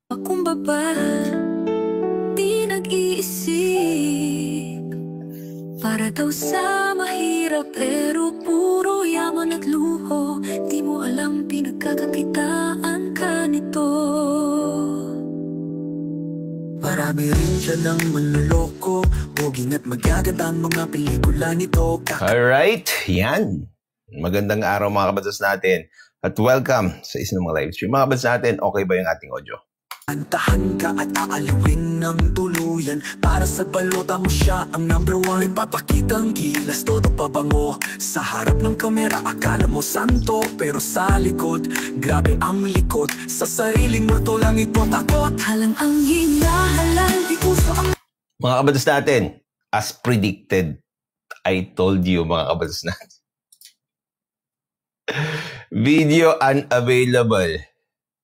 Kumbaba, di nag-iisip. Para daw sa mahirap pero puro yaman at luho. Di mo alam pinagkakakitaan ka nito. Marami rin dyan ang manloloko. Buging at magagad ang mga pelikula nito. Alright, yan. Magandang araw mga kabatas natin. At welcome sa isang mga live stream. Mga kabatas natin, okay ba yung ating audio? Antahan ka at aalawin ng tuluyan. Para sa balota mo siya ang number one. Papakitang gilas, todo pabango. Sa harap ng kamera akala mo santo. Pero sa likod, grabe ang likod. Sa sariling moto lang ito takot. Halang ang hinahalang, di puso ang... Mga kabatas natin, as predicted, I told you mga kabatas natin. Video unavailable.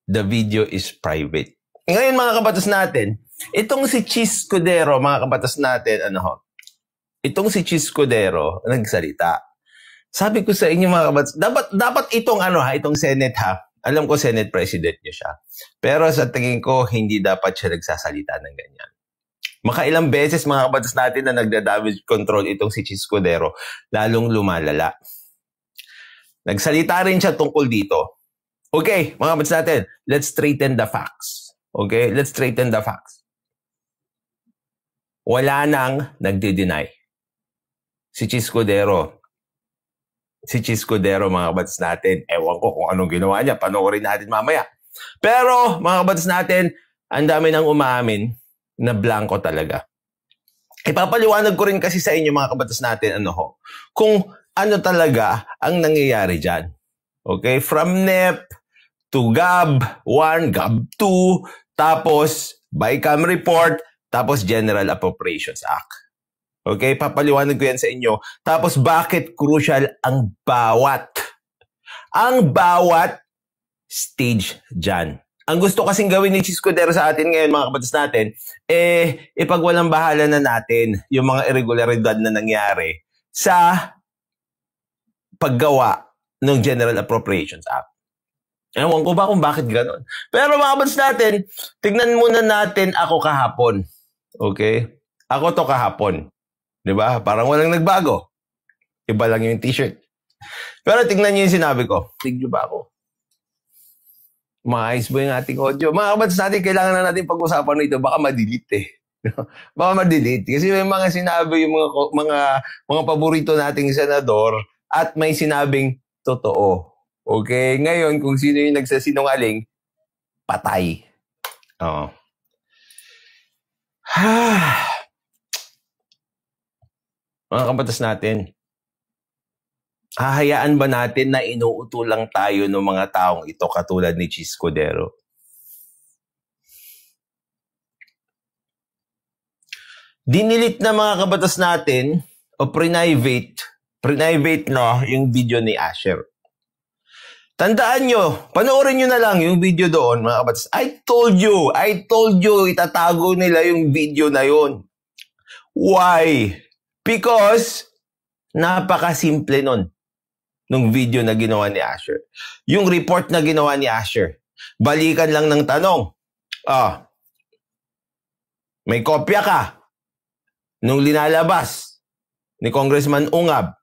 The video is private. Ngayon mga kabatas natin, itong si Chis Escudero, mga kabatas natin, itong si Chis Escudero, nagsalita. Sabi ko sa inyo mga kabatas, dapat itong itong Senate alam ko Senate President niya siya. Pero sa tingin ko, hindi dapat siya nagsasalita ng ganyan. Makailang beses mga kabatas natin na nagda-damage control itong si Chis Escudero, lalong lumalala. Nagsalita rin siya tungkol dito. Okay, mga kabatas natin, let's straighten the facts. Okay, let's straighten the facts. Wala nang nagdi-deny. Si Chis Escudero. Si Chis Escudero, mga kabatas natin, ewan ko kung anong ginawa niya. Panoorin natin mamaya. Pero, mga kabatas natin, ang dami nang umaamin na blanco talaga. Ipapaliwanag ko rin kasi sa inyo, mga kabatas natin, kung ano talaga ang nangyayari dyan. Okay, from NEP to GAB 1, GAB 2, tapos BICAM report, tapos General Appropriations Act. Okay, papaliwanag ko yan sa inyo. Tapos bakit crucial ang bawat stage dyan. Ang gusto kasing gawin ni Chis Escudero sa atin ngayon, mga kabatas natin, ipagwalang bahala na natin yung mga irregularidad na nangyari sa paggawa ng General Appropriations Act. Ewan ko ba kung bakit gano'n. Pero mga kabatas natin, tignan muna natin ako kahapon. Okay? Ako to kahapon. Diba? Parang walang nagbago. Iba lang yung t-shirt. Pero tignan nyo yung sinabi ko. Tignan ba ako? Maayos ba yung ating audio? Mga kabatas natin, kailangan na natin pag-usapan nito. Baka ma-delete Baka ma-delete. Kasi may mga sinabi yung mga paborito nating senador at may sinabing totoo. Okay, ngayon kung sino yung nagsasinungaling, patay. Oo. Mga kabatas natin, hahayaan ba natin na inuuto lang tayo ng mga taong ito katulad ni Chis Escudero? Dinilit na mga kabatas natin o private yung video ni Asher. Tandaan nyo, panoorin nyo na lang yung video doon, mga kabatas. I told you, itatago nila yung video na yun. Why? Because, napakasimple nun, nung video na ginawa ni Asher. Yung report na ginawa ni Asher, balikan lang ng tanong. May kopya ka nung linalabas ni Congressman Ungab.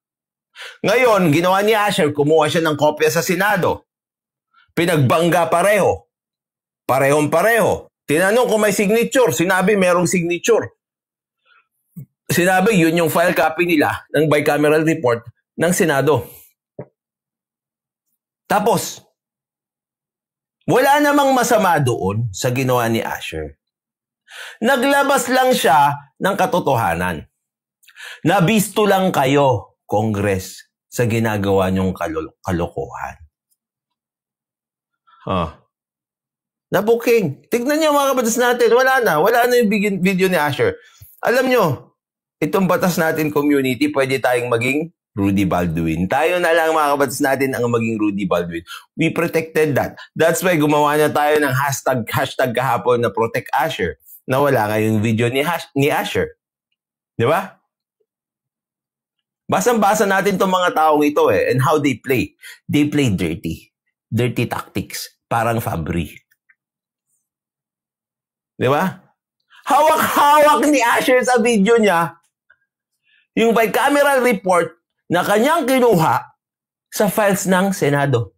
Ngayon, ginawa ni Asher, kumuha siya ng kopya sa Senado. Pinagbangga pareho. Parehong-pareho. Tinanong kung may signature. Sinabi merong signature. Sinabi yun yung file copy nila ng bicameral report ng Senado. Tapos, wala namang masama doon sa ginawa ni Asher. Naglabas lang siya ng katotohanan. Nabisto lang kayo, Congress, sa ginagawa niyong kalokohan. Nabuking. Tignan niyo mga kabatas natin, wala na yung video ni Asher. Alam niyo, itong batas natin community, pwede tayong maging Rudy Baldwin. Tayo na lang mga kabatas natin ang maging Rudy Baldwin. We protected that. That's why gumawa na tayo ng hashtag kahapon na Protect Asher, na wala nga yung video ni Asher. Di ba? Basang-basa natin itong mga taong ito and how they play. They play dirty. Dirty tactics. Parang Fabri. Di ba? Hawak-hawak ni Asher sa video niya yung bicameral report na kanyang kinuha sa files ng Senado.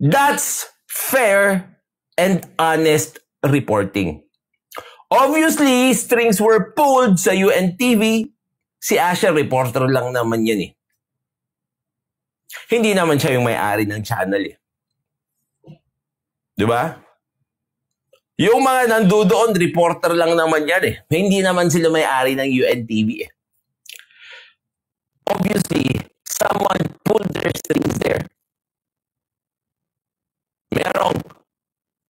That's fair and honest reporting. Obviously, strings were pulled sa UNTV. Si Asher, reporter lang naman yan eh. Hindi naman siya yung may-ari ng channel eh. Di ba? Yung mga nandoon, reporter lang naman yan eh. Hindi naman sila may-ari ng UNTV eh. Obviously, someone pulled their strings there. Merong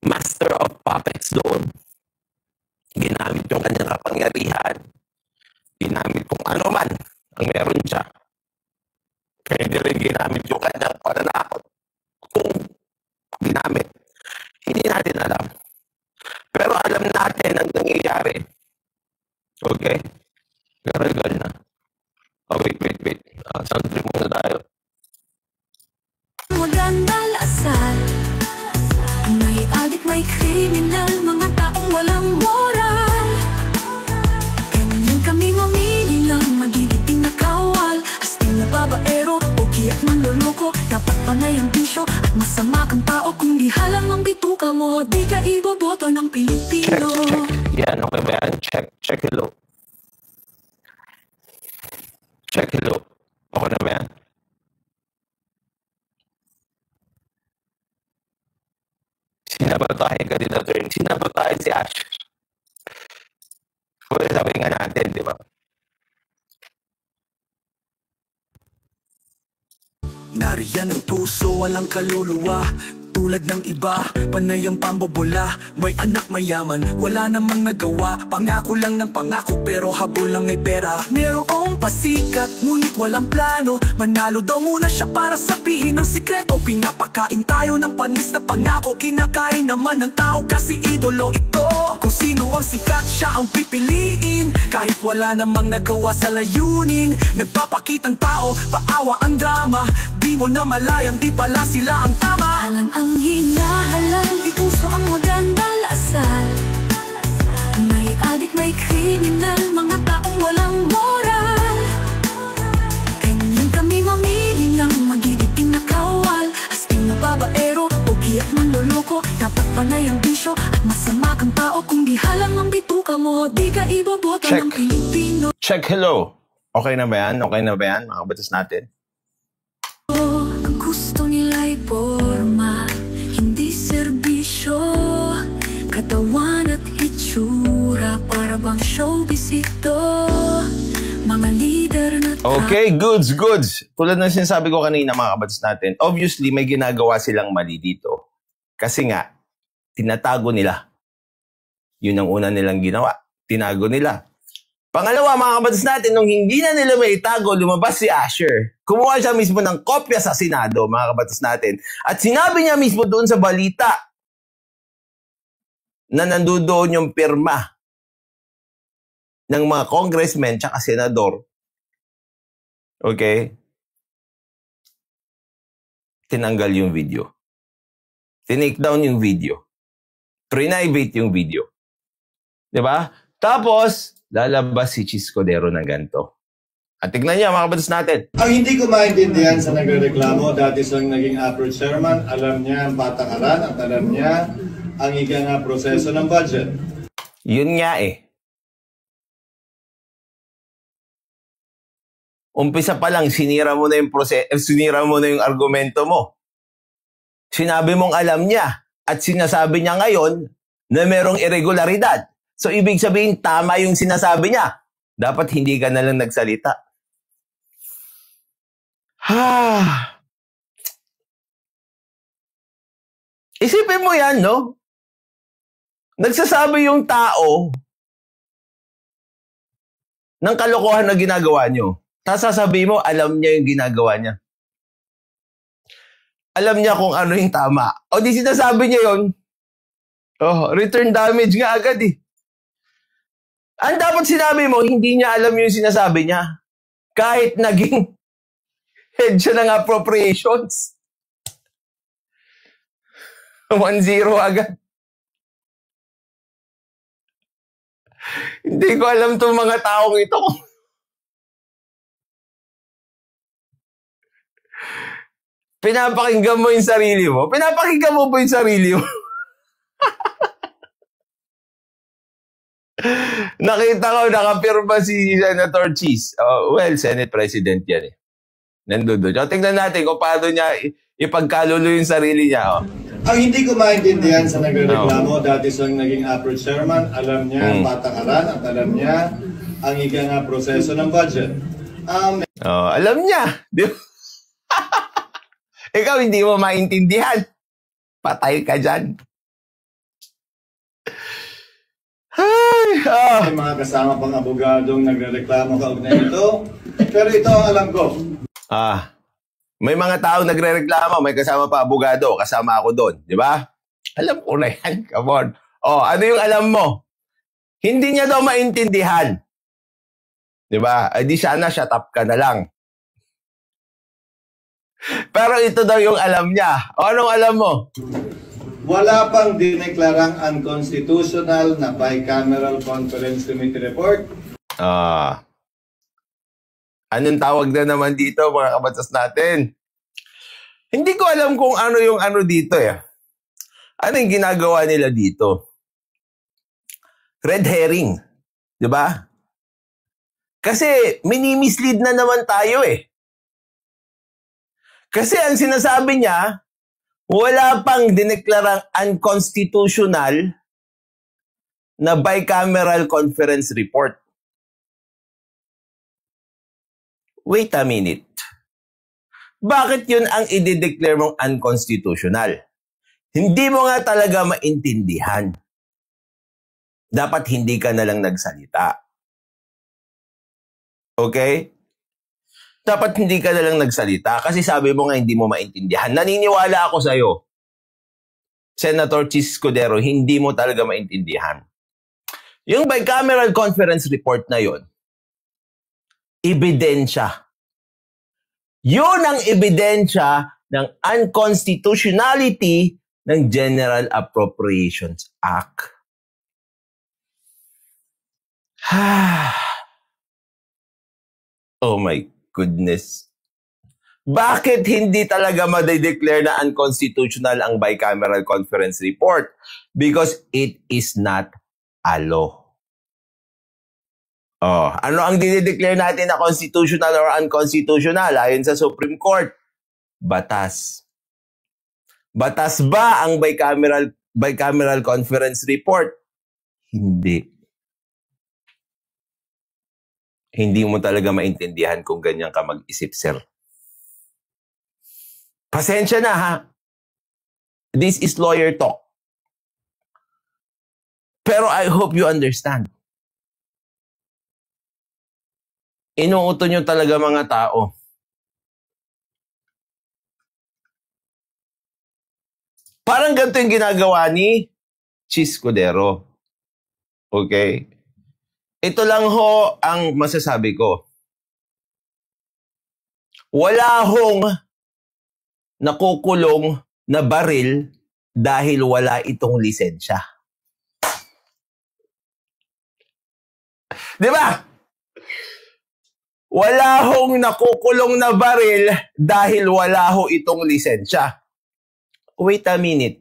master of puppets doon. Ginamit yung kanyang kapangyarihan. Ginamit kung ano man ang meron siya. Pwede rin ginamit yung kanyang pananakot. Kung ginamit, hindi natin alam. Pero alam natin ang nangyayari. Okay? Garagal na. Oh, wait. Sound trip muna tayo. Magandang asal. May adik, may kriminal, mga taong walang moral. Ganyan kami mamili lang, magigiting na kawal. Asting na babaero, o kiyak manloloko. Dapat panay ang bisyo at masama kang tao. Kung di halang ang bituka mo, di ka iboboto ng Pilipino. Check. Yan, okay ba yan? Check hello. Check hello. Okay na ba yan? Sinabotahin ka din na turn. Sinabotahin si Ash. Kung sabi nga natin, di ba? Nariyan ang puso, walang kaluluwa. Tulad ng iba, panay ang pambobola. May anak mayaman, wala namang nagawa. Pangako lang ng pangako, pero habol lang ay pera. Merong pasikat, ngunit walang plano. Manalo daw muna siya para sabihin ang sikreto. Pinapakain tayo ng panis na pangako. Kinakain naman ng tao kasi idolo ito. Kung sino ang sikat, siya ang pipiliin. Kahit wala namang nagawa sa layunin. Nagpapakitang tao, paawa ang drama. Di mo na malayang di pala sila ang tama. Halang ang hinahalang, ipuso ang magandang asal. May adik, may kriminal, mga taong walang moral. Ganyan kami mamili ng magigiting na kawal. Asting na babaero, o kiyak manloloko. Dapat panay ang bisyo at masama kang tao. Kung di halang ang bituka mo, di ka iboboto ng Pilipino. Check hello. Okay na ba yan? Okay na ba yan, mga batas natin? Ang gusto nila'y forma, hindi serbisyo. Katawan at itsura, para bang showbiz ito. Mga leader na Okay, goods. Tulad ng sinasabi ko kanina, mga kabatas natin, obviously may ginagawa silang mali dito. Kasi nga, tinatago nila. Yun ang una nilang ginawa. Tinago nila. Pangalawa, mga kabatas natin, nung hindi na nila may itago, lumabas si Asher. Kumuha siya mismo ng kopya sa Senado, mga kabatas natin. At sinabi niya mismo doon sa balita na nandoon yung pirma ng mga congressmen tsaka senador. Okay? Tinanggal yung video. Tinake down yung video. Private yung video. Diba? Tapos, lalabas si Chis Codero ng ganito. At tignan niya, mga kabatas natin. Ang hindi ko maintindihan sa nagrereklamo, dati siyang naging APRO chairman, alam niya ang patakaran at alam niya ang ika nga proseso ng budget. Yun nga eh. Umpisa pa lang, sinira mo na yung sinira mo na yung argumento mo. Sinabi mong alam niya at sinasabi niya ngayon na merong irregularidad. So, ibig sabihin, tama yung sinasabi niya. Dapat hindi ka na lang nagsalita. Isipin mo yan, no? Nagsasabi yung tao ng kalokohan na ginagawa nyo. Tapos sasabihin mo, alam niya yung ginagawa niya. Alam niya kung ano yung tama. O di sinasabi niya yun. Oh, return damage nga agad eh. Ang dapat sinabi mo, hindi niya alam yung sinasabi niya. Kahit naging head siya ng appropriations. 1-0 agad. Hindi ko alam itong mga taong ito. Pinapakinggan mo yung sarili mo? Pinapakinggan mo ba yung sarili mo? Nakita ko, nakapirma si Senator Cheese. Well, Senate President yan eh. Nandun doon. So, tingnan natin kung paano niya ipagkalulo yung sarili niya. Ang hindi ko maintindihan sa nagreklamo, dati siyang naging APRO chairman, alam niya ang patakaran at alam niya ang ika nga proseso ng budget. Alam niya. Di ba? Ikaw hindi mo maintindihan. Patay ka dyan. May mga kasama pang abogadong nagreklamo kaugnay ito. Pero ito ang alam ko. May mga taong nagrereklamo, may kasama pa abogado, kasama ako doon, di ba? Alam ko na yan, come on. Ano yung alam mo? Hindi niya daw maintindihan. Di ba? Di sana shut up ka na lang. Pero ito daw yung alam niya. Anong alam mo? Wala pang dineklarang unconstitutional na bicameral conference committee report. Anong tawag na naman dito, mga kabatas natin? Hindi ko alam kung ano yung ano dito eh. Ano yung ginagawa nila dito? Red herring. Di ba? Kasi mini-mislead na naman tayo eh. Kasi ang sinasabi niya, wala pang dineklarang unconstitutional na bicameral conference report. Wait a minute. Bakit yun ang i-declare mong unconstitutional? Hindi mo nga talaga maintindihan. Dapat hindi ka na lang nagsalita. Okay? Dapat hindi ka na lang nagsalita kasi sabi mo nga hindi mo maintindihan. Naniniwala ako sa'yo, Senator Cheese Escudero, hindi mo talaga maintindihan. Yung bicameral conference report na yon, ebidensya. Yun ang ebidensya ng unconstitutionality ng General Appropriations Act. Oh my goodness. Bakit hindi talaga ma-declare na unconstitutional ang bicameral conference report? Because it is not a law. Ano ang dinideclare natin na constitutional or unconstitutional ayon sa Supreme Court? Batas. Batas ba ang bicameral conference report? Hindi. Hindi mo talaga maintindihan kung ganyan ka mag-isip, sir. Pasensya na, ha? This is lawyer talk. Pero I hope you understand. Inuuto nyo talaga mga tao. Parang ganito yung ginagawa ni Cheese Escudero. Okay? Ito lang ho ang masasabi ko. Wala hong nakukulong na baril dahil wala itong lisensya. Di ba? Wala hong nakukulong na baril dahil wala ho itong lisensya. Wait a minute.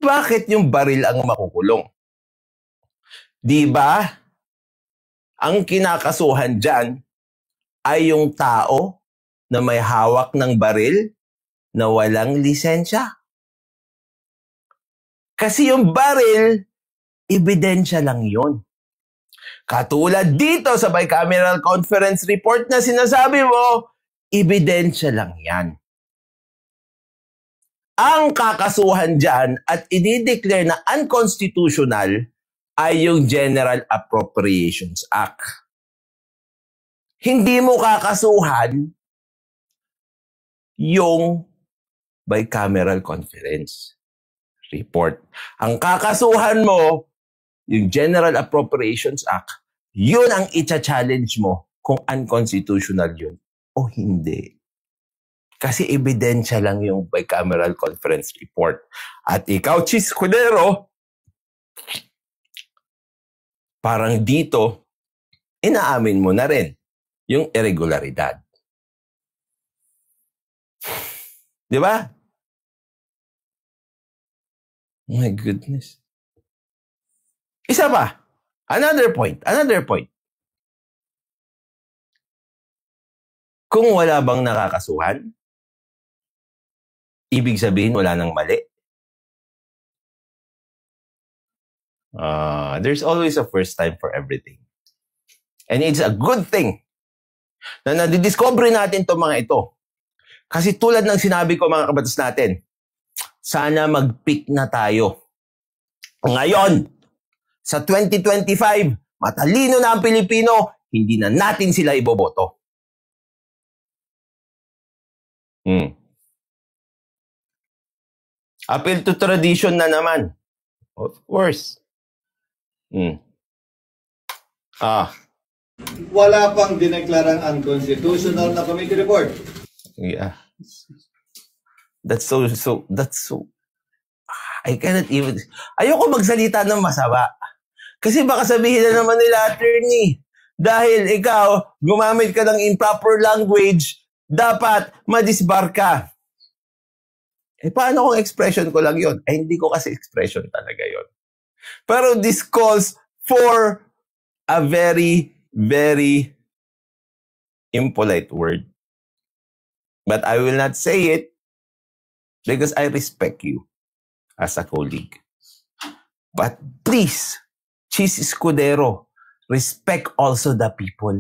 Bakit yung baril ang makukulong? Di ba? Ang kinakasuhan dyan ay yung tao na may hawak ng baril na walang lisensya. Kasi yung baril, ebidensya lang yon. Katulad dito sa bicameral conference report na sinasabi mo, ebidensya lang yan. Ang kakasuhan dyan at i-declare na unconstitutional ay yung General Appropriations Act. Hindi mo kakasuhan yung bicameral conference report. Ang kakasuhan mo, yung General Appropriations Act, yun ang i-challenge mo kung unconstitutional yun o hindi. Kasi ebidensya lang yung bicameral conference report. At ikaw, Chis Escudero, parang dito, inaamin mo na rin yung irregularidad. Di ba? My goodness. Isa pa. Another point. Kung wala bang nakakasuhan, ibig sabihin wala nang mali. There's always a first time for everything. And it's a good thing na nadidiscover natin itong mga ito. Kasi tulad ng sinabi ko mga kabatas natin, sana mag-pick na tayo. Ngayon, sa 2025, matalino na ang Pilipino, hindi na natin sila iboboto. Appeal to tradition na naman. Of course. Wala pang dineklarang unconstitutional na committee report. Yeah. That's so I cannot even, ayoko magsalita ng masama. Kasi baka sabihin na naman nila, attorney, dahil ikaw, gumamit ka ng improper language, dapat madisbar ka. Paano kung expression ko lang yon? Hindi ko kasi expression talaga yon. Pero this calls for a very, very impolite word. But I will not say it because I respect you as a colleague. But please, Chis Escudero, respect also the people.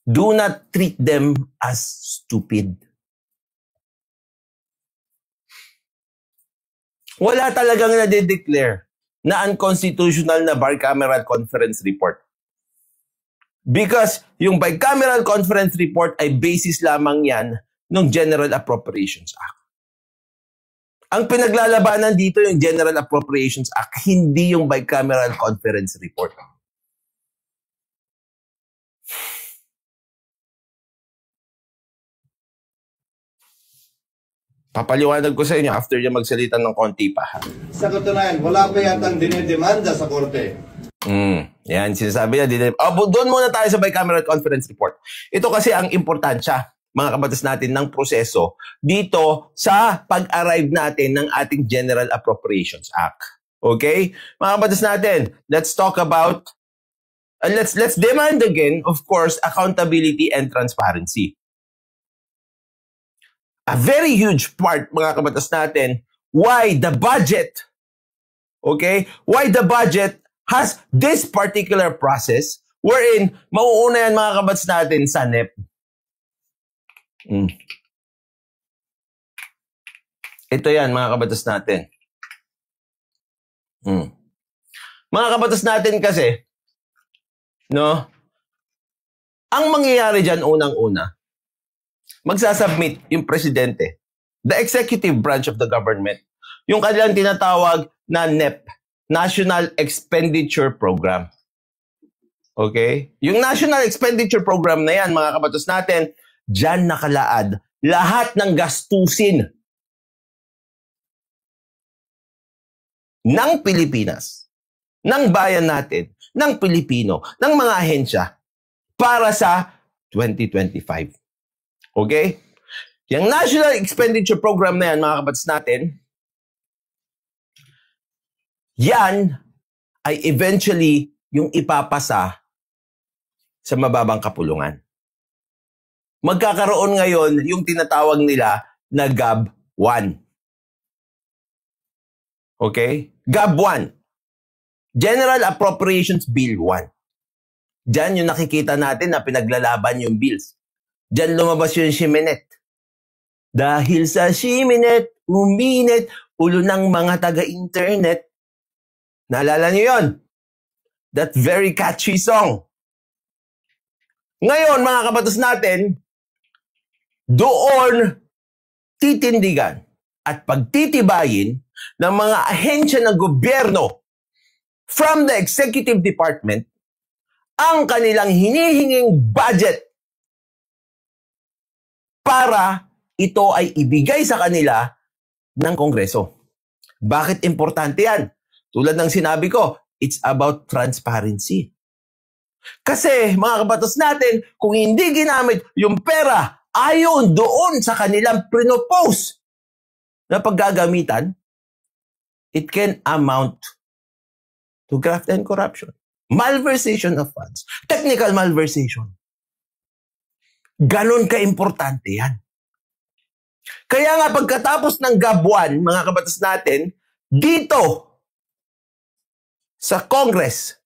Do not treat them as stupid. Wala talagang nade-declare na unconstitutional na bicameral conference report. Because yung bicameral conference report ay basis lamang yan ng General Appropriations Act. Ang pinaglalabanan dito yung General Appropriations Act, hindi yung bicameral conference report. Papaliwanag ko sa inyo after niya magsalita ng konti pa. Sa katunayan, wala pa yatang dinedemanda sa korte. Yan, sinasabi niya. Doon muna tayo sa bicameral conference report. Ito kasi ang importansya, mga kabatas natin, ng proseso dito sa pag-arrive natin ng ating General Appropriations Act. Okay? Mga kabatas natin, let's talk about, let's demand again, of course, accountability and transparency. A very huge part, mga kabatas natin, why the budget, okay? Why the budget has this particular process wherein mauuna yan, mga kabatas natin, sa NEP. Ito yan, mga kabatas natin. Mga kabatas natin kasi, no? Ang mangyayari dyan, unang-una, magsasubmit yung presidente, the executive branch of the government, yung kanilang tinatawag na NEP, National Expenditure Program. Okay? Yung National Expenditure Program na yan, mga kabatas natin, dyan nakalaad lahat ng gastusin ng Pilipinas, ng bayan natin, ng Pilipino, ng mga ahensya para sa 2025. Okay? Yung National Expenditure Program na yan, mga kabatas natin, yan ay eventually yung ipapasa sa mababang kapulungan. Magkakaroon ngayon yung tinatawag nila na GAB-1. Okay? GAB-1. General Appropriations Bill 1. Diyan yung nakikita natin na pinaglalaban yung bills. Diyan lumabas yung Shimenet. Dahil sa Shimenet, uminit, ulo ng mga taga-internet. Naalala niyo yun? That very catchy song. Ngayon, mga kabatas natin, doon titindigan at pagtitibayin ng mga ahensya ng gobyerno from the executive department ang kanilang hinihinging budget para ito ay ibigay sa kanila ng Kongreso. Bakit importante yan? Tulad ng sinabi ko, it's about transparency. Kasi mga kabatas natin, kung hindi ginamit yung pera ayon doon sa kanilang pinopose na paggagamitan, it can amount to graft and corruption. Malversation of funds. Technical malversation. Ganon ka-importante yan. Kaya nga pagkatapos ng GAB1, mga kabatas natin, dito sa Congress,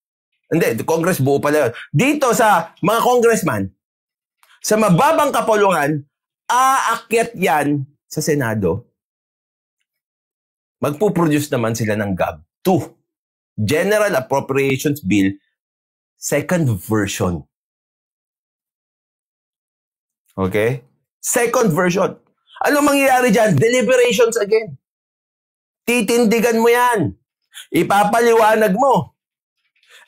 hindi, Congress buo pala yun, dito sa mga congressman, sa mababang kapulungan, aakyat yan sa Senado. Magpuproduce naman sila ng GAB2. General Appropriations Bill, second version. Okay? Second version. Ano mangyayari dyan? Deliberations again. Titindigan mo yan. Ipapaliwanag mo.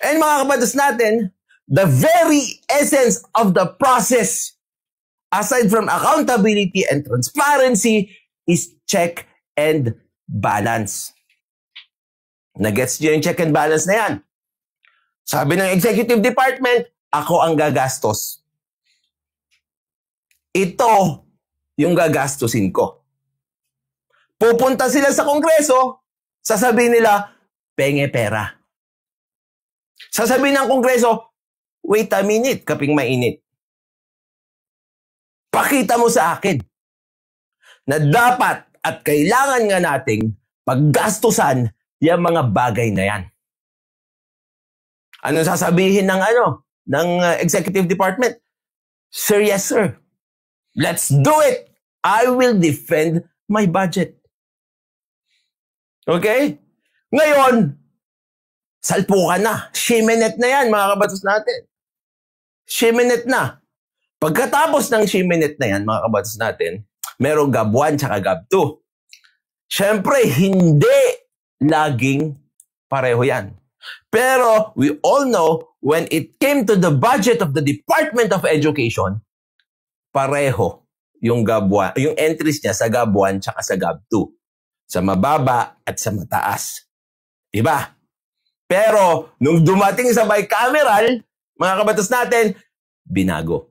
And mga kabatas natin, the very essence of the process, aside from accountability and transparency, is check and balance. Nagets nyo yung check and balance na yan. Sabi ng Executive Department, ako ang gagastos. Ito yung gagastusin ko. Pupunta sila sa Kongreso, sasabihin nila, penge pera. Sasabihin ng Kongreso, wait a minute, kaping mainit. Pakita mo sa akin na dapat at kailangan nga nating paggastusan yung mga bagay na yan. Ano sasabihin ng Executive Department? Sir, yes sir. Let's do it. I will defend my budget. Okay? Ngayon, salpukan na. Shimenet na yan, mga kabatas natin. Shimenet na. Pagkatapos ng shimenet na yan, mga kabatas natin, merong GAB1 tsaka GAB2. Siyempre, hindi laging pareho yan. Pero we all know, when it came to the budget of the Department of Education, pareho yung GAB1, yung entries niya sa GAB1 tsaka sa GAB2. Sa mababa at sa mataas. Diba? Pero, nung dumating sa bicameral, mga kabatas natin, binago.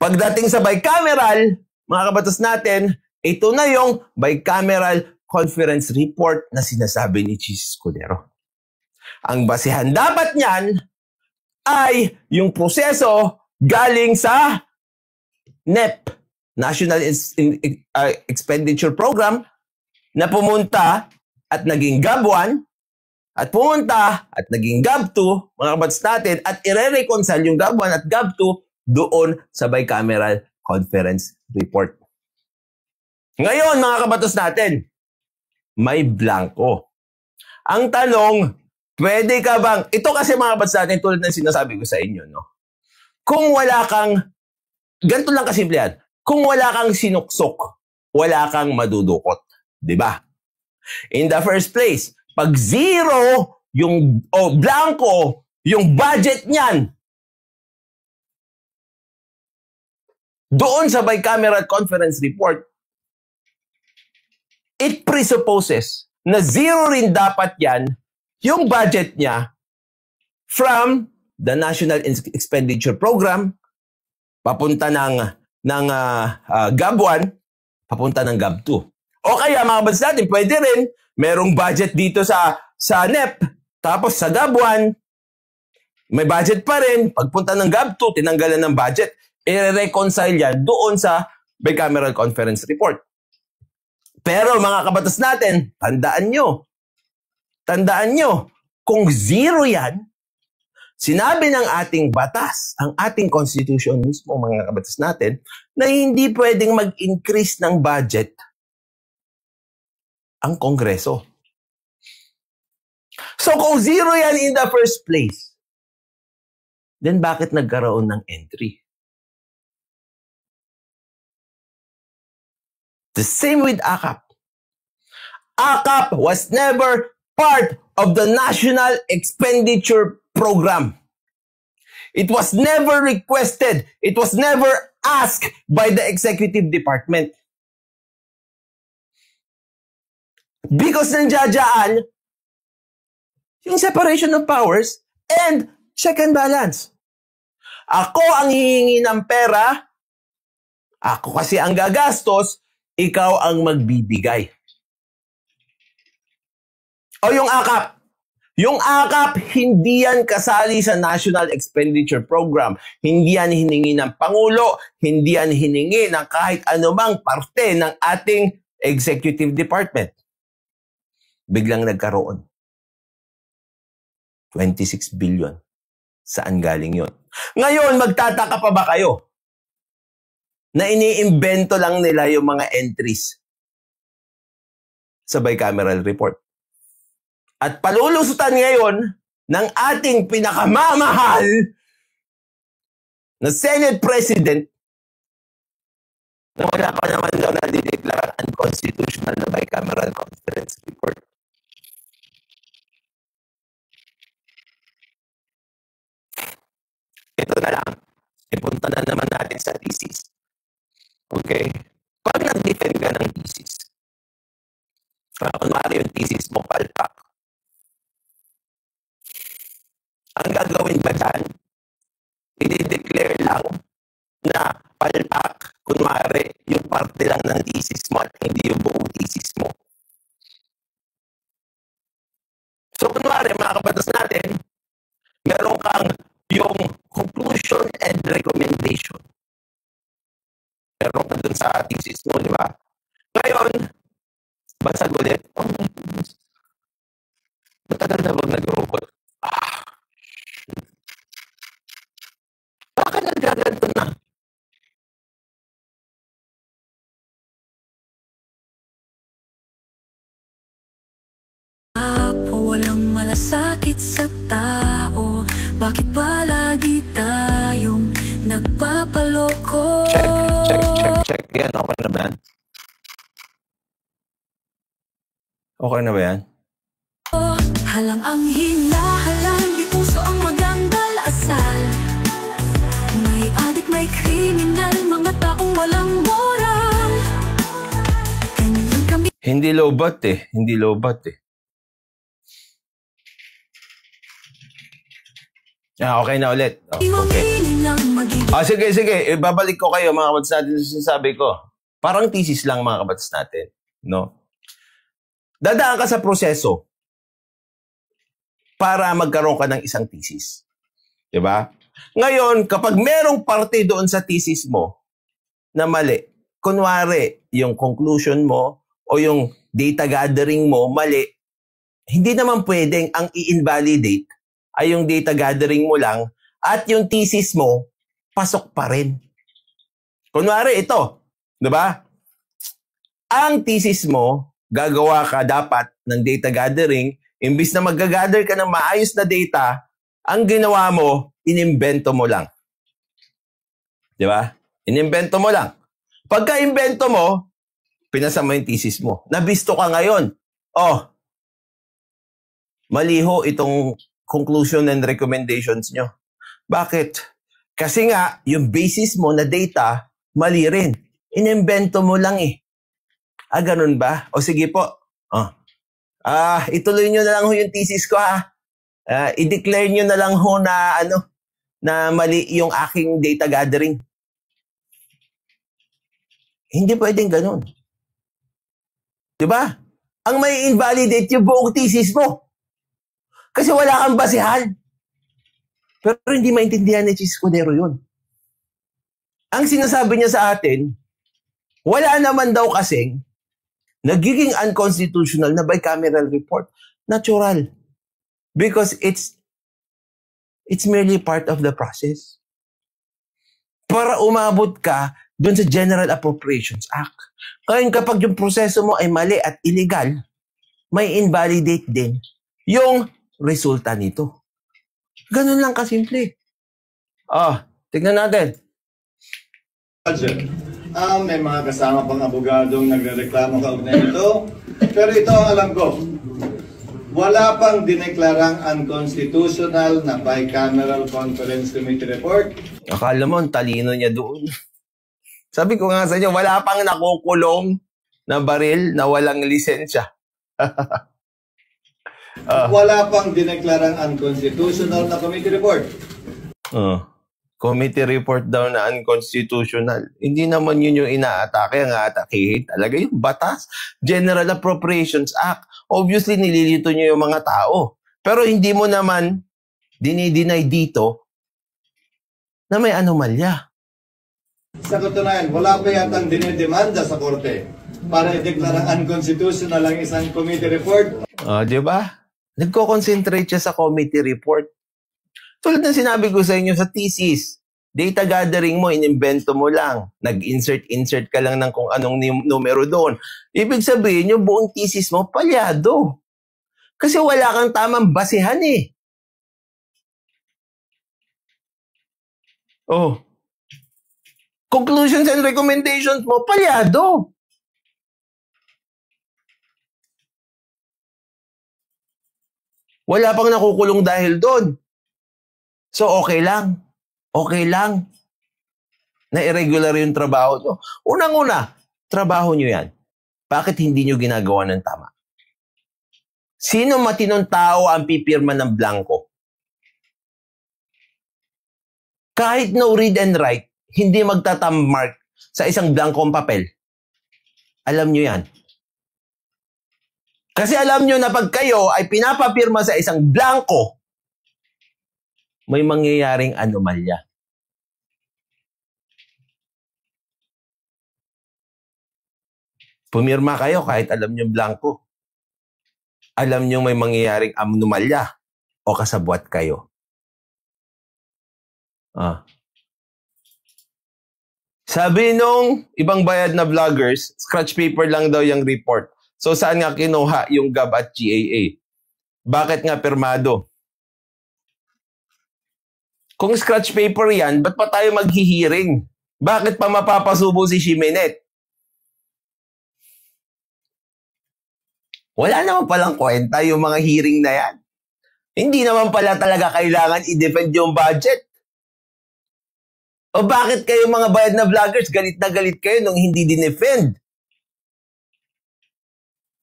Pagdating sa bicameral, mga kabatas natin, ito na yung bicameral conference report na sinasabi ni Chis Escudero. Ang basihan dapat niyan ay yung proseso galing sa NEP, National Expenditure Program, na pumunta at naging GAB1, at pumunta at naging GAB2, mga kabatas natin, at ire-reconcile yung GAB1 at GAB2 doon sa bicameral conference report. Ngayon, mga kabatas natin, may blanco. Ang tanong, pwede ka bang, ito kasi mga kabatas natin, tulad ng sinasabi ko sa inyo, no? Kung wala kang, ganito lang kasimple yan, kung wala kang sinuksok, wala kang madudukot. Diba? In the first place, pag zero, blanco, yung budget niyan, doon sa bicameral conference report, it presupposes na zero rin dapat yan, yung budget niya from the National Expenditure Program, papunta ng GAB1, papunta ng GAB2. O kaya mga kabatas natin, pwede rin, merong budget dito sa NEP, tapos sa GAB1, may budget pa rin, pagpunta ng GAB2, tinanggalan ng budget, i-reconcile yan doon sa bicameral conference report. Pero mga kabatas natin, tandaan nyo, kung zero yan, sinabi ng ating batas, ang ating constitution mismo, mga kabatas natin, na hindi pwedeng mag-increase ng budget ang Kongreso. So kung zero yan in the first place, then bakit nagkaroon ng entry? The same with AKAP. AKAP was never part of the National Expenditure Program. It was never requested. It was never asked by the executive department. Because nandiyan yung separation of powers and check and balance. Ako ang hihingi ng pera, ako kasi ang gagastos, ikaw ang magbibigay. O yung AKAP. Yung AKAP, hindi yan kasali sa National Expenditure Program. Hindi yan hiningi ng Pangulo, hindi yan hiningi ng kahit anumang parte ng ating executive department. Biglang nagkaroon. 26 billion. Saan galing yon? Ngayon, magtataka pa ba kayo na iniimbento lang nila yung mga entries sa bicameral report? At palulusutan ngayon ng ating pinakamamahal na Senate President na wala pa naman daw na dideklara unconstitutional na bicameral conference report. Ito na lang. Ipunta na naman natin sa thesis. Okay? Pag nag-defend ka ng thesis, kunwari yung thesis mo, palpak. Ang gagawin ba dyan? I-declare lang na palpak, kunwari, yung parte lang ng thesis mo at hindi yung buong thesis mo. So, kunwari, mga kabatas natin, meron kang yung conclusion and recommendation. Meron ka dun sa thesis mo, di ba? Ngayon, basag ulit. Oh my goodness. Matagal na bang nag-robot? Bakit nagkaganto na? Walang malasakit sa tao. Bakit ba lagi tayong nagpapaloko? Check. Yan, okay na ba yan? Okay na ba yan? Halang ang hinahalang, di puso ang magandang asal. May adik, may kriminal, mga taong walang moral. Ganyan kami. Hindi lobat eh. Hindi lobat eh. Okay na ulit. Okay. Sige. Ibabalik ko kayo mga kabatas natin sa sinasabi ko. Parang thesis lang mga kabatas natin. No? Dadaan ka sa proseso para magkaroon ka ng isang thesis. Diba? Ngayon, kapag merong parte doon sa thesis mo na mali, kunwari, yung conclusion mo o yung data gathering mo mali, hindi naman pwedeng ang i-invalidate ay yung data gathering mo lang at yung thesis mo, pasok pa rin. Kunwari ito, di ba? Ang thesis mo, gagawa ka dapat ng data gathering, imbis na mag-gather ka ng maayos na data, ang ginawa mo, inimbento mo lang. Di ba? Inimbento mo lang. Pagka-imbento mo, pinasa mo yung thesis mo. Nabisto ka ngayon. Oh, maliho itong conclusion and recommendations nyo. Bakit? Kasi nga, yung basis mo na data, mali rin. Inimbento mo lang eh. Ganun ba? O sige po. Ituloy nyo na lang ho yung thesis ko ha. I-declare nyo na lang ho na na mali yung aking data gathering. Hindi pwedeng ganun. Diba? Ang may invalidate yung buong thesis mo. Kasi wala kang basihan. Pero hindi maintindihan ni Chis Escudero yun. Ang sinasabi niya sa atin, wala naman daw kasing nagiging unconstitutional na bicameral report. Natural. Because it's merely part of the process. Para umabot ka dun sa General Appropriations Act. Ngayon kapag yung proseso mo ay mali at illegal, may invalidate din yung resulta nito. Ganun lang kasimple. Tignan natin. May mga kasama pang abogadong nagrereklamo kaugnay ito. Pero ito ang alam ko. Wala pang dineklarang unconstitutional na bicameral conference committee report. Akala mo, ang talino niya doon. Sabi ko nga sa inyo, wala pang nakukulong na baril na walang lisensya. Wala pang dineklarang unconstitutional na committee report. Committee report daw na unconstitutional. Hindi naman yun yung inaatake. Ang aatakehin talaga yung batas. General Appropriations Act. Obviously, nililito nyo yung mga tao. Pero hindi mo naman dinideny dito na may anomalya. Sa katunayan, wala pa yatang dinidemanda sa korte para ideklarang unconstitutional ang isang committee report. Di ba? Nagko-concentrate siya sa committee report. Tulad ng sinabi ko sa inyo sa thesis, data gathering mo, inimbento mo lang. Nag-insert ka lang ng kung anong numero doon. Ibig sabihin, yung buong thesis mo, palyado. Kasi wala kang tamang basehan eh. Conclusions and recommendations mo, palyado. Wala pang nakukulong dahil doon. So, okay lang. Okay lang na irregular yung trabaho nyo. Unang-una, trabaho nyo yan. Bakit hindi nyo ginagawa ng tama? Sino matinong tao ang pipirma ng blanco? Kahit no read and write, hindi magtatammark sa isang blankong papel. Alam nyo yan. Kasi alam nyo na pag kayo ay pinapapirma sa isang blanco, may mangyayaring anomalya. Pumirma kayo kahit alam nyo blanco. Alam nyo may mangyayaring anomalya o kasabwat kayo. Sabi nung ibang bayad na vloggers, scratch paper lang daw yung report. So saan nga kinuha yung GAB at GAA? Bakit nga pirmado? Kung scratch paper yan, ba't pa tayo maghihiring? Bakit pa mapapasubo si Ximenet? Wala naman palang kwenta yung mga hearing na yan. Hindi naman pala talaga kailangan i-defend yung budget. O bakit kayo mga bayad na vloggers, galit na galit kayo nung hindi dinefend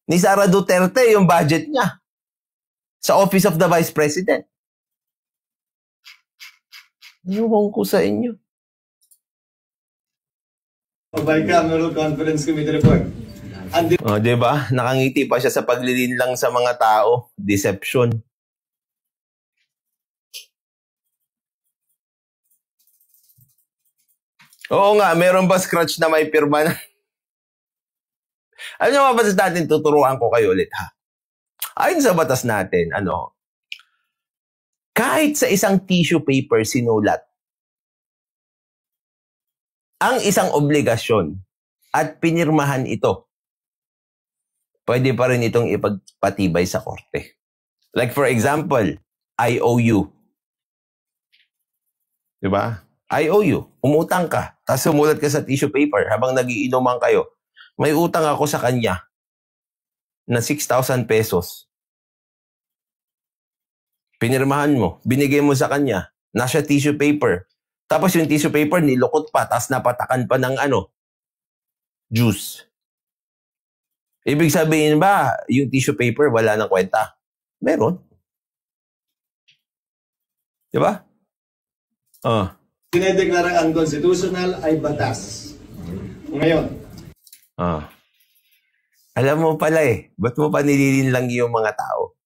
ni Sara Duterte yung budget niya sa Office of the Vice President? Iwan ko sa inyo. Bicameral Conference Committee report. Diba? Nakangiti pa siya sa paglilinlang sa mga tao. Deception. Oo nga, meron ba scratch na may pirma na? Ano yung batas natin? Tuturuan ko kayo ulit, ha? Ayon sa batas natin, kahit sa isang tissue paper sinulat ang isang obligasyon at pinirmahan ito, pwede pa rin itong ipagpatibay sa korte. Like for example, IOU. Diba? IOU. Umutang ka. Tapos sumulat ka sa tissue paper habang nagiinuman kayo. May utang ako sa kanya na 6,000 pesos. Pinirmahan mo. Binigay mo sa kanya. Nasa tissue paper. Tapos yung tissue paper nilukot pa. Tapos napatakan pa ng juice. Ibig sabihin ba, yung tissue paper wala nang kwenta? Meron. Diba? Dinedeklarang unconstitutional ay batas. Ngayon. Alam mo pala ba't mo pa nililinlang yung mga tao?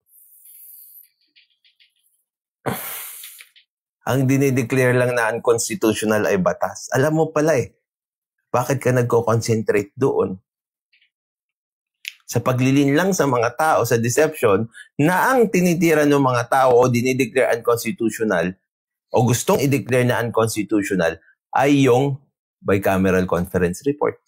Ang dinideclare lang na unconstitutional ay batas. Alam mo pala bakit ka nagko-concentrate doon? Sa paglilinlang sa mga tao, sa deception, na ang tinitira ng mga tao o dinideclare unconstitutional o gustong i-declare na unconstitutional ay yung bicameral conference report.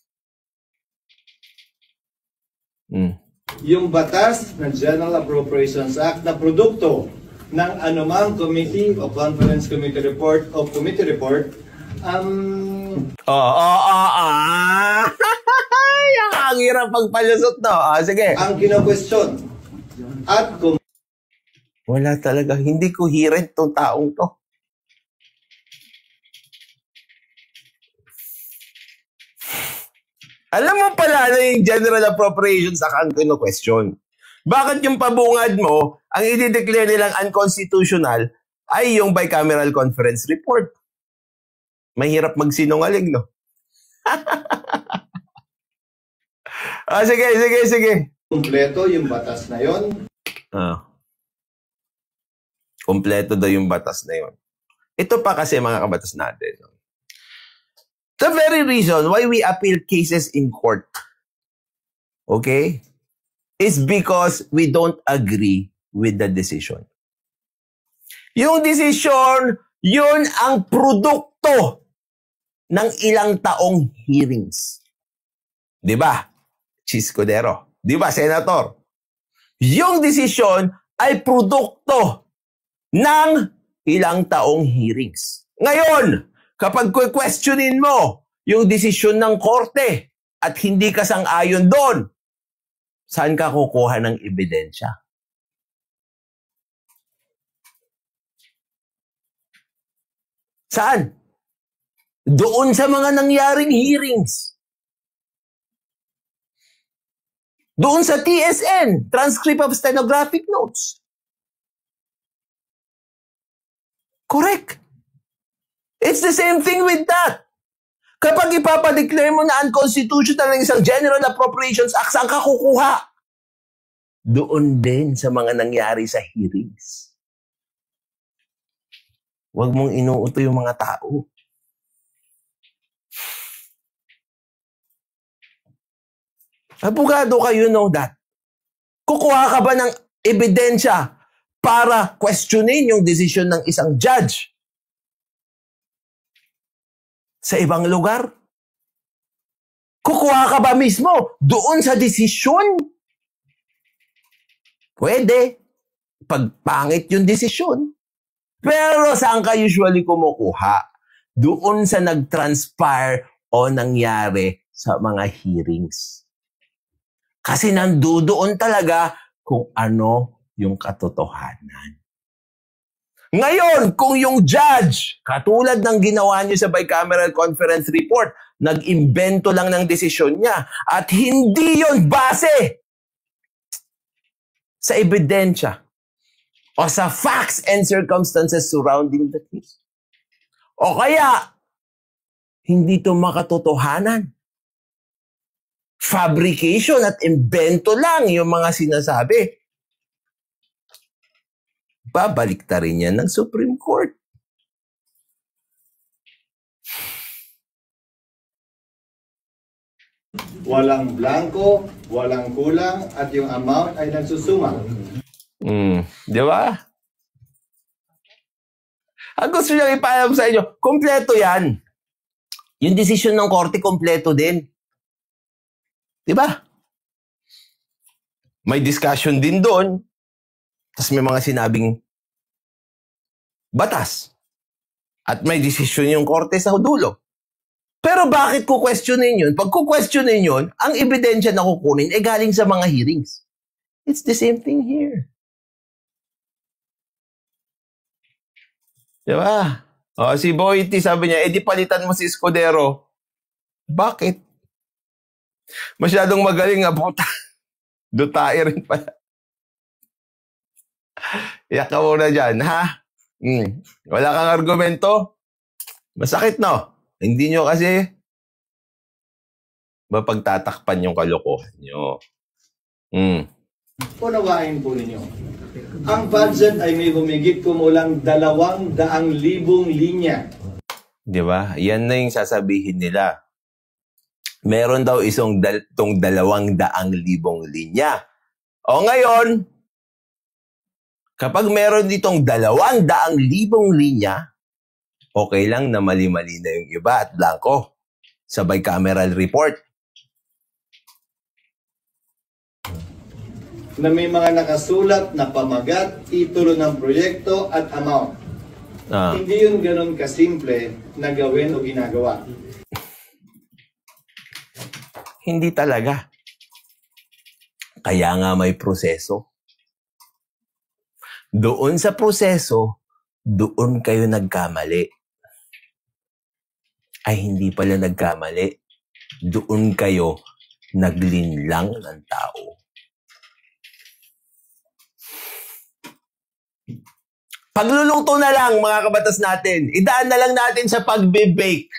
Yung batas ng General Appropriations Act na produkto ng anumang committee o conference committee report o committee report ang hirap pagpalusot, no? Sige. Ang kino-question at Wala talaga. Hindi coherent tong taong to. Alam mo pala na yung General Appropriations Act ang question. Bakit yung pabungad mo, ang i-declare nilang unconstitutional ay yung bicameral conference report? Mahirap magsinungaling, no? Sige. Kumpleto yung batas na yon. Kumpleto daw yung batas na yon. Ito pa kasi mga kabatas natin. The very reason why we appeal cases in court, okay, is because we don't agree with the decision. Yung decision, yun ang produkto ng ilang taong hearings. Diba? Chis Codero. Diba, Senator? Yung decision ay produkto ng ilang taong hearings. Ngayon, kapag questionin mo yung desisyon ng korte at hindi ka sang-ayon doon, saan ka kukuha ng ebidensya? Saan? Doon sa mga nangyaring hearings. Doon sa TSN, Transcript of Stenographic Notes. Correct. It's the same thing with that. Kapag ipapadeclare mo na unconstitutional ng isang General Appropriations Act, saan ka kukuha? Doon din sa mga nangyari sa hearings. Huwag mong inuuto yung mga tao. Abogado ka, you know that. Kukuha ka ba ng ebidensya para questionin yung desisyon ng isang judge sa ibang lugar? Kukuha ka ba mismo doon sa desisyon? Pwede. Pagpangit yung desisyon. Pero saan ka usually kumukuha? Doon sa nag-transpire o nangyari sa mga hearings. Kasi nandoon talaga kung ano yung katotohanan. Ngayon, kung yung judge, katulad ng ginawa niyo sa bicameral conference report, nag-imbento lang ng desisyon niya at hindi yon base sa ebidensya o sa facts and circumstances surrounding the case. O kaya, hindi ito makatotohanan. Fabrication at invento lang yung mga sinasabi. Babalik ta rin yan ng Supreme Court. Walang blanco, walang kulang, at yung amount ay nagsusuma. Di ba? Ang gusto nyo ipaalam sa inyo, kompleto yan. Yung desisyon ng korte, kompleto din. Di ba? May discussion din doon. Tapos may mga sinabing batas. At may desisyon yung korte sa dulo. Pero bakit ku-questionin yun? Pag ku-questionin yun, ang ebidensya na kukunin ay galing sa mga hearings. It's the same thing here. Diba? O, si Boyti sabi niya, di palitan mo si Escudero. Bakit? Masyadong magaling nga puta. Dutae rin pala. Iyak ka muna dyan, ha? Wala kang argumento? Masakit, no? Hindi nyo kasi mapagtatakpan yung kalokohan nyo. Unawain po ninyo. Ang budget ay may humigit kumulang 200,000 linya. Di ba? Yan na yung sasabihin nila. Meron daw isang 200,000 linya. O ngayon, kapag meron ditong 200,000 linya, okay lang na mali-mali na yung iba at blanco sa bicameral report. Na may mga nakasulat na pamagat, titulo ng proyekto at amount. Hindi yun ganun kasimple na gawin o ginagawa. Hindi talaga. Kaya nga may proseso. Doon sa proseso, doon kayo nagkamali. Ay, hindi pala nagkamali. Doon kayo naglinlang ng tao. Pagluluto na lang, mga kabatas natin. Idaan na lang natin sa pagbe-bake.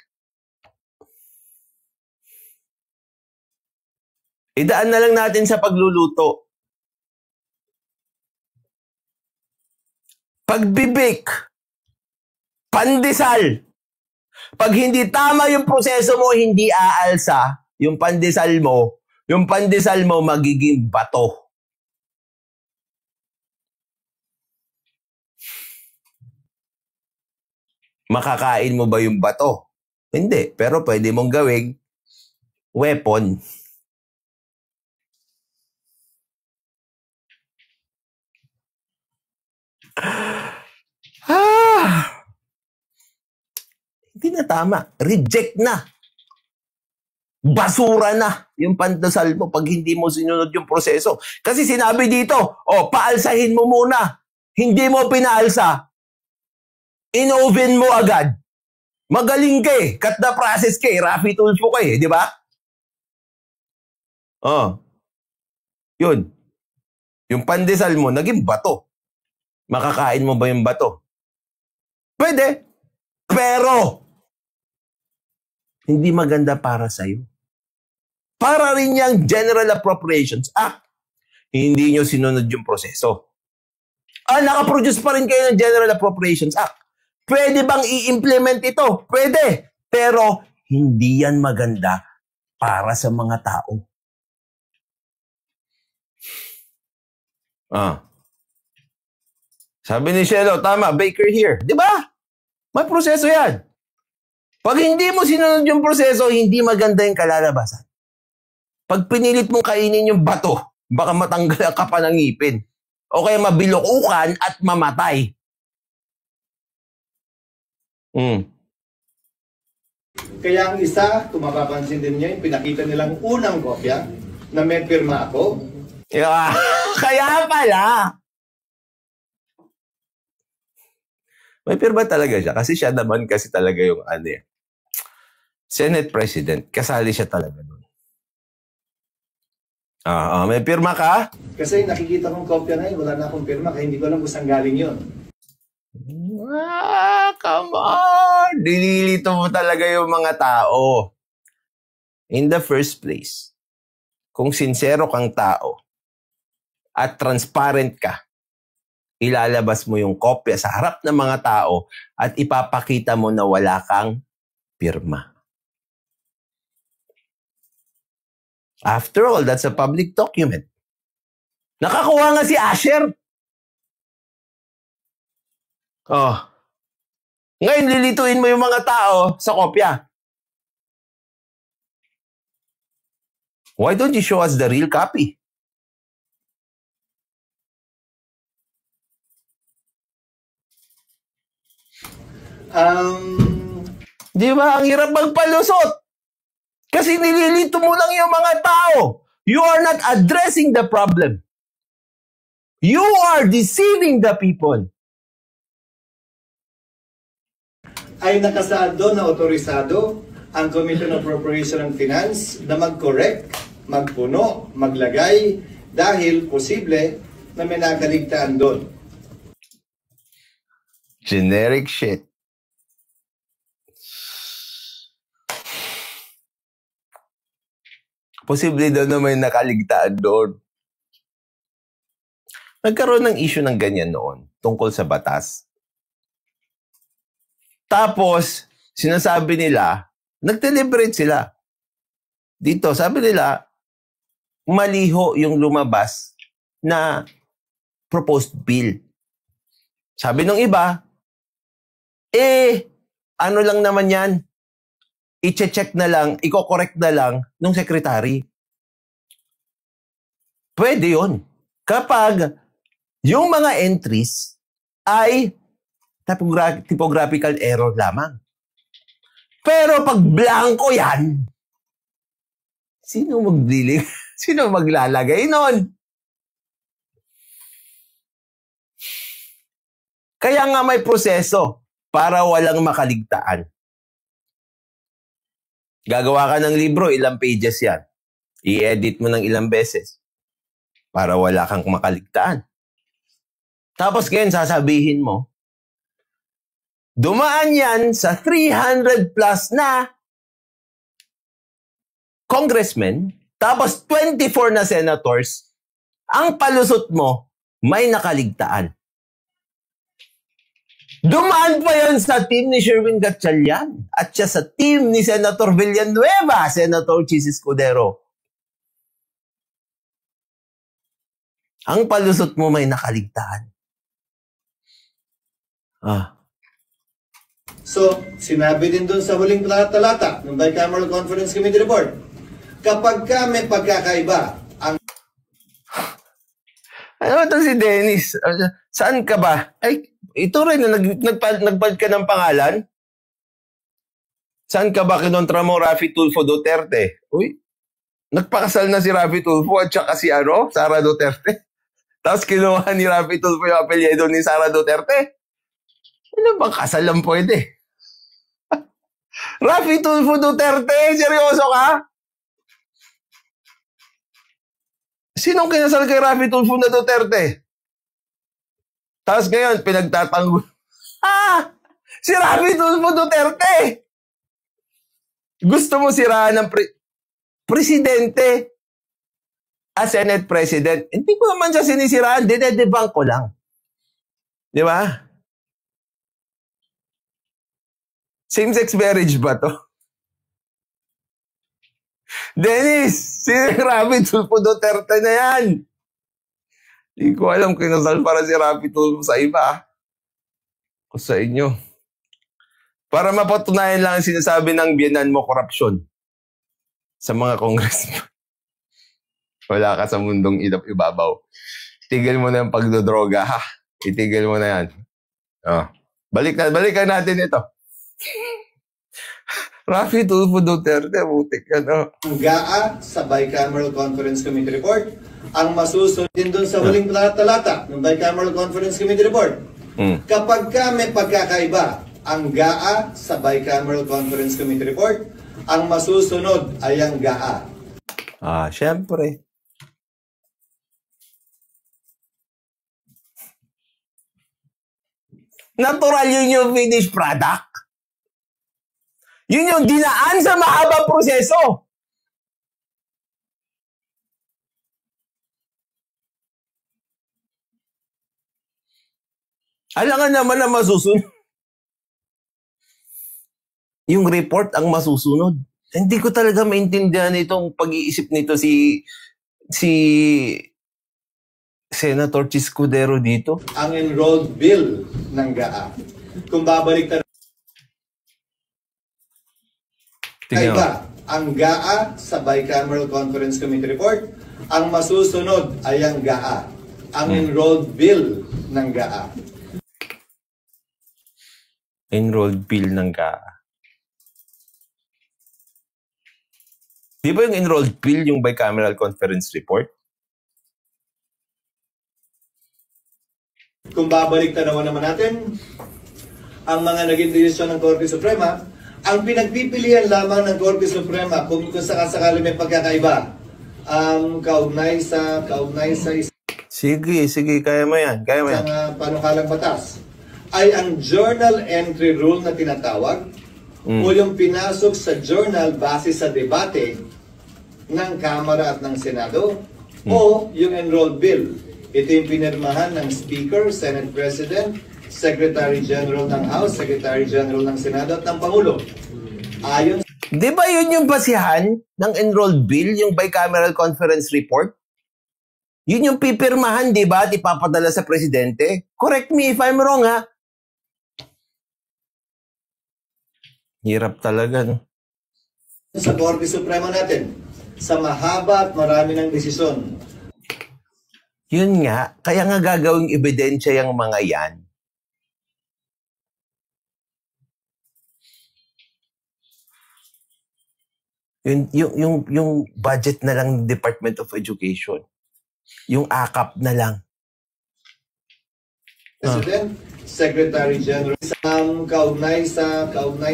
Idaan na lang natin sa pagluluto. Pagbe-bake. Pandesal. Pag hindi tama yung proseso mo, hindi aalsa yung pandesal mo magiging bato. Makakain mo ba yung bato? Hindi, pero pwede mong gawing weapon. Hindi na tama. Reject na. Basura na yung pandesal mo pag hindi mo sinunod yung proseso. Kasi sinabi dito, paalsahin mo muna. Hindi mo pinaalsa. In-oven mo agad. Magaling ka eh. Cut the process ka eh. Rafi Tulfo ka eh. Di ba? Yun. Yung pandesal mo, naging bato. Makakain mo ba yung bato? Pwede. Pero, hindi maganda para sa'yo. Para rin yung General Appropriations Act. Hindi nyo sinunod yung proseso. Nakaproduce pa rin kayo ng General Appropriations Act. Pwede bang i-implement ito? Pwede. Pero, hindi yan maganda para sa mga tao. Sabi ni Shelo, tama, baker here. Di ba? May proseso yan. Pag hindi mo sinunod yung proseso, hindi maganda yung kalalabasan. Pag pinilit mong kainin yung bato, baka matanggal ka pa ng ngipin. O kaya mabilukukan at mamatay. Kaya ang isa, kung mapapansin din niyo, pinakita nilang unang kopya na may pirma ako. Kaya pala. May pirma talaga siya. Kasi siya naman kasi talaga yung Senate President. Kasali siya talaga doon. May pirma ka? Kasi nakikita kong kopya ngayon, wala na akong pirma, kaya hindi ko alam kung saan galing yun. Come on! Dililito mo talaga yung mga tao. In the first place, kung sincero kang tao at transparent ka, ilalabas mo yung kopya sa harap ng mga tao at ipapakita mo na wala kang pirma. After all, that's a public document. Nakakuha nga si Asher. Ngayon, lilituin mo yung mga tao sa kopya. Why don't you show us the real copy? Di ba? Ang hirap magpalusot. Kasi nililito mo lang yung mga tao. You are not addressing the problem. You are deceiving the people. Ay nakasaad doon na otorisado ang Commission on Appropriation and Finance na mag-correct, magpuno, maglagay dahil posible na may nakaligtaan doon. Generic shit. Posible daw na may nakaligtaan doon. Nagkaroon ng issue ng ganyan noon tungkol sa batas. Tapos, sinasabi nila, nag-deliberate sila. Dito, sabi nila, maliho yung lumabas na proposed bill. Sabi ng iba, ano lang naman yan? I-check na lang, i-correct na lang ng secretary. Pwede yun. Kapag yung mga entries ay typographical error lamang. Pero pag blanco yan, sino magdiling? Sino maglalagay nun? Kaya nga may proseso para walang makaligtaan. Gagawa ka ng libro, ilang pages yan. I-edit mo ng ilang beses para wala kang makaligtaan. Tapos ngayon sasabihin mo, dumaan yan sa 300 plus na congressmen, tapos 24 na senators, ang palusot mo, may nakaligtaan. Dumaan pa yan sa team ni Sherwin Gatchalian at siya sa team ni Senator Villanueva, Senator Chis Escudero. Ang palusot mo may nakaligtaan. So, sinabi din dun sa huling talata ng Bicameral Conference Committee Report, kapag ka may pagkakaiba, ang... Ano ito si Dennis? Saan ka ba? Ay, ito rin na nagpad ka ng pangalan? Saan ka ba kinontra mo Raffy Tulfo Duterte? Uy, nagpakasal na si Raffy Tulfo at saka si Sara Duterte. Tapos kinuha ni Raffy Tulfo yung apelyido ni Sara Duterte. Ano bang kasal lang pwede? Raffy Tulfo Duterte, seryoso ka? Sinong kinasal kay Raffy Tulfo na Duterte? Tapos ngayon, pinagtatanggol. Si Raffy Tulfo Duterte! Gusto mo siraan ng presidente as Senate President? Hindi ko naman siya sinisiraan, dinedebunk ko lang. Di ba? Same-sex marriage ba to? Dennis, si Raffy Tulfo Duterte na yan. Hindi ko alam kinasal para si Raffy Tulfo sa iba. O sa inyo. Para mapatunayan lang ang sinasabi ng biyenan mo, korupsyon. Sa mga congressman. Wala ka sa mundong ibabaw. Tigil mo na yung pagdodroga, ha? Itigil mo na yan. Balikan natin ito. Raffy Tulfo Duterte, butik yan. Ang GAA sa Bicameral Conference Committee Report, ang masusunod din doon sa huling talata ng Bicameral Conference Committee Report. Kapag ka may pagkakaiba, ang GAA sa Bicameral Conference Committee Report, ang masusunod ay ang GAA. Syempre. Natural yun yung finished product. Yun yung dinaan sa mahabang proseso. Alangan naman na masusunod. Yung report ang masusunod. Hindi ko talaga maintindihan itong pag-iisip nito si Senator Chis Escudero dito. Ang enrolled bill ng GAA. Kung babalik tayo kaiba, ang GAA sa Bicameral Conference Committee Report, ang masusunod ay ang GAA. Ang enrolled bill ng GAA. Enrolled bill ng GAA. Di ba yung enrolled bill yung Bicameral Conference Report? Kung babalik naman natin, ang mga naging desisyon ng Korte Suprema, ang pinagpipilian lamang ng Korte Suprema kung sakasakali may pagkakaiba, kaugnay sa Sige, kaya mo yan. isang panukalang batas, ay ang journal entry rule na tinatawag o yung pinasok sa journal base sa debate ng Kamara at ng Senado o yung enrolled bill. Ito yung pinirmahan ng Speaker, Senate President, Secretary General ng House, Secretary General ng Senado at ng Pangulo. Ayon, di ba yun yung basihan ng enrolled bill, yung Bicameral Conference Report? Yun yung pipirmahan, di ba, at ipapadala sa presidente? Correct me if I'm wrong, ha? Hirap talaga, no? sa Korte Suprema natin, sa mahaba at marami ng desisyon. Yun nga, kaya nga gagawing ebidensya yung mga yan. Yung budget na lang ng Department of Education. Yung AKAP na lang. President, Secretary General, kaugnay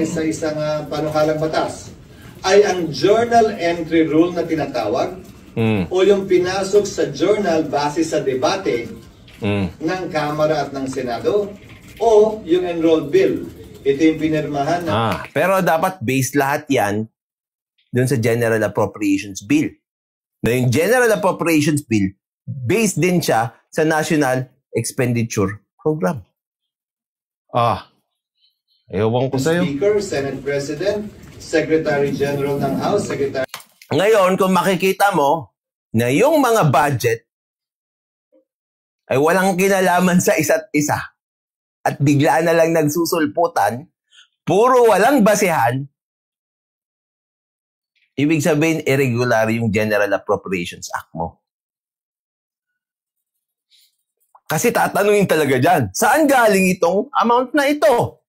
sa isang panukalang batas ay ang journal entry rule na tinatawag o yung pinasok sa journal base sa debate ng Kamara at ng Senado o yung enrolled bill. Ito yung pinirmahan na... Pero dapat based lahat yan dun sa General Appropriations Bill. Na yung General Appropriations Bill, based din siya sa National Expenditure Program. Ewan ko sa'yo. Speaker, Senate President, Secretary General ng House, Secretary... Ngayon, kung makikita mo na yung mga budget ay walang kinalaman sa isa't isa at bigla na lang nagsusulputan, puro walang basehan, ibig sabihin irregular yung General Appropriations Act mo. Kasi tatanungin talaga dyan, saan galing itong amount na ito?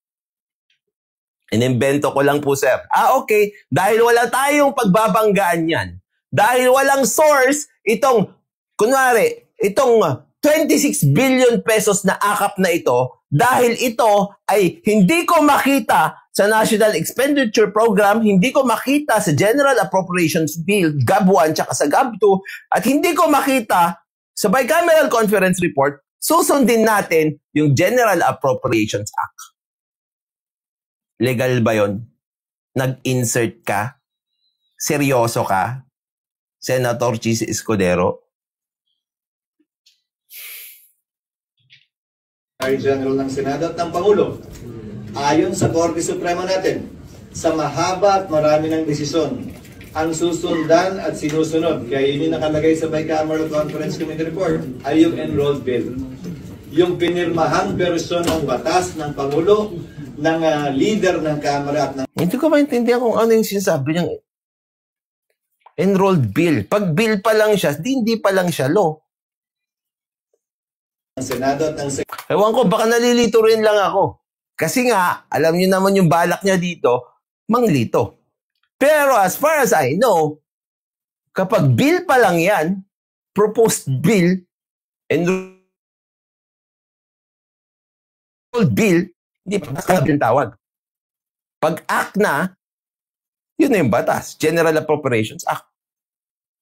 Inimbento ko lang po, sir. Okay. Dahil wala tayong pagbabanggaan yan. Dahil walang source, kunwari, itong 26 billion pesos na akap na ito, dahil ito ay hindi ko makita sa National Expenditure Program, hindi ko makita sa General Appropriations Bill, GAB 1 tsaka sa GAB 2, at hindi ko makita sa Bicameral Conference Report, susundin natin yung General Appropriations Act. Legal ba yun? Nag-insert ka? Seryoso ka? Senator Chis Escudero? General ng Senado at ng Pangulo. Ayon sa Korte Suprema natin, sa mahaba at marami ng desisyon, ang susundan at sinusunod, kaya yun yung nakalagay sa Bicameral Conference Committee Report, ay yung enrolled bill. Yung pinirmahang bersyon ng batas ng Pangulo, ng leader ng Kamara at ng... Hindi ko maintindihan kung ano yung sinasabi niyang enrolled bill. Pag bill pa lang siya, hindi pa lang siya law. Ang Senado at ng... Ewan ko, baka nalilito rin lang ako. Kasi nga, alam niyo naman yung balak niya dito, manglito. Pero as far as I know, kapag bill pa lang yan, proposed bill, enrolled bill, hindi pa yung tawag. Pag act na, yun na yung batas. General Appropriations Act.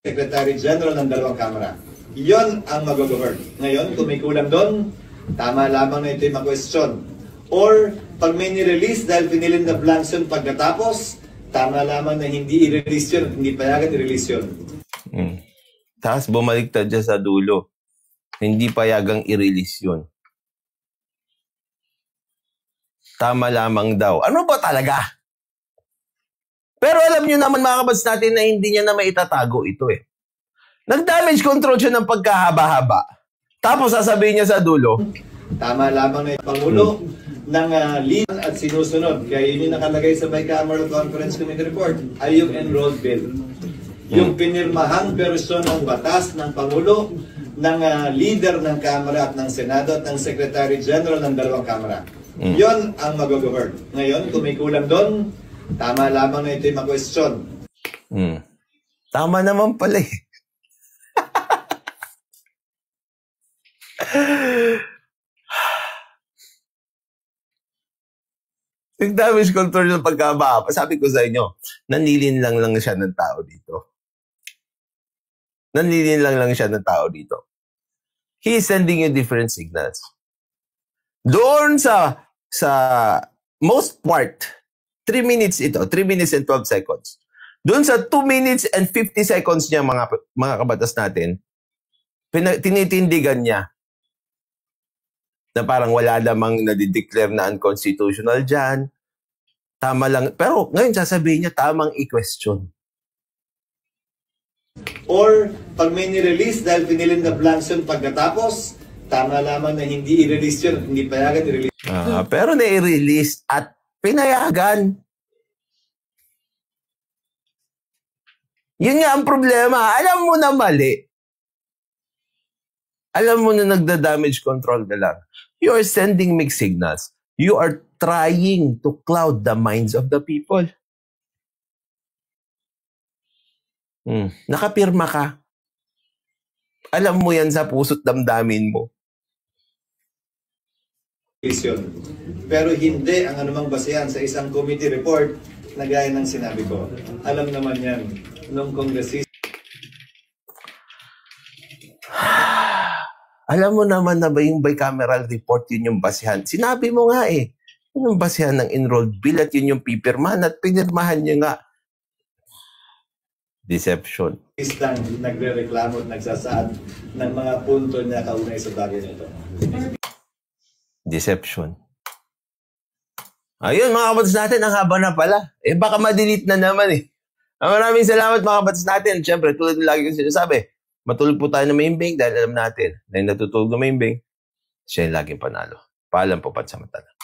Secretary General ng dalawang kamara. Iyon ang mag-govern. Ngayon, kung may kulang doon, tama lamang na ito yung ma-question. Or, pag may nirelease dahil pinilin na blanks yun pagkatapos, tama lamang na hindi i-release yun, hindi payagan i-release yun. Tapos bumaliktad dyan sa dulo. Hindi payagang i-release yun. Tama lamang daw. Ano ba talaga? Pero alam nyo naman mga kabats natin na hindi niya na maitatago ito eh. Nag-damage control siya ng pagkahaba-haba. Tapos sasabihin niya sa dulo, tama lamang na yung Pangulo ng lead at sinusunod. Kaya yun yung nakalagay sa Bicameral Conference Committee Report ay yung enrolled bill. Yung pinirmahang bersyon ng batas ng Pangulo, ng leader ng Kamara at ng Senado at ng Secretary General ng dalawang Kamara. Yon ang mag-govern. Ngayon, kung may kulang doon, tama lamang na ito yung ma-question. Tama naman pala eh. Nag-damage control ng pagkaba. Sabi ko sa inyo, nanlilin lang siya ng tao dito. Nanlilin lang siya ng tao dito. He is sending you different signals. Doon sa most part, 3 minutes ito, 3 minutes and 12 seconds. Doon sa 2 minutes and 50 seconds niya, mga kabatas natin, tinitindigan niya na parang wala namang nadideclare na unconstitutional dyan. Tama lang. Pero ngayon sasabihin niya, tamang i-question. Or, pag may nirelease dahil pinilin na blanks yun pagkatapos, tama lamang na hindi i-release yun, hindi payagan i-release. Pero na-i-release at pinayagan. Yun nga ang problema. Alam mo na mali. Alam mo na nagda-damage control ka lang. You are sending mixed signals. You are trying to cloud the minds of the people. Nakapirma ka. Alam mo yan sa puso't damdamin mo. Pero hindi ang anumang basehan sa isang committee report na gaya ng sinabi ko. Alam naman yan nung kongresista. Alam mo naman na ba yung bicameral report, yun yung basihan? Sinabi mo nga eh. Yun yung basihan ng enrolled bill at yun yung pipirmahan at pinirmahan niya nga. Deception. Nagre-reklamo at nagsasaad ng mga punto niya kaunay sa bagay nito. Deception. Ayun mga kabatas natin, ang haba na pala. Eh baka ma-delete na naman eh. Maraming salamat mga kabatas natin. Siyempre, tulad ng lagi kong sinasabi, matulog po tayo na maimbing dahil alam natin na yung natutulog na maimbing, siya yung laging panalo. Paalam po, Pat Samantala.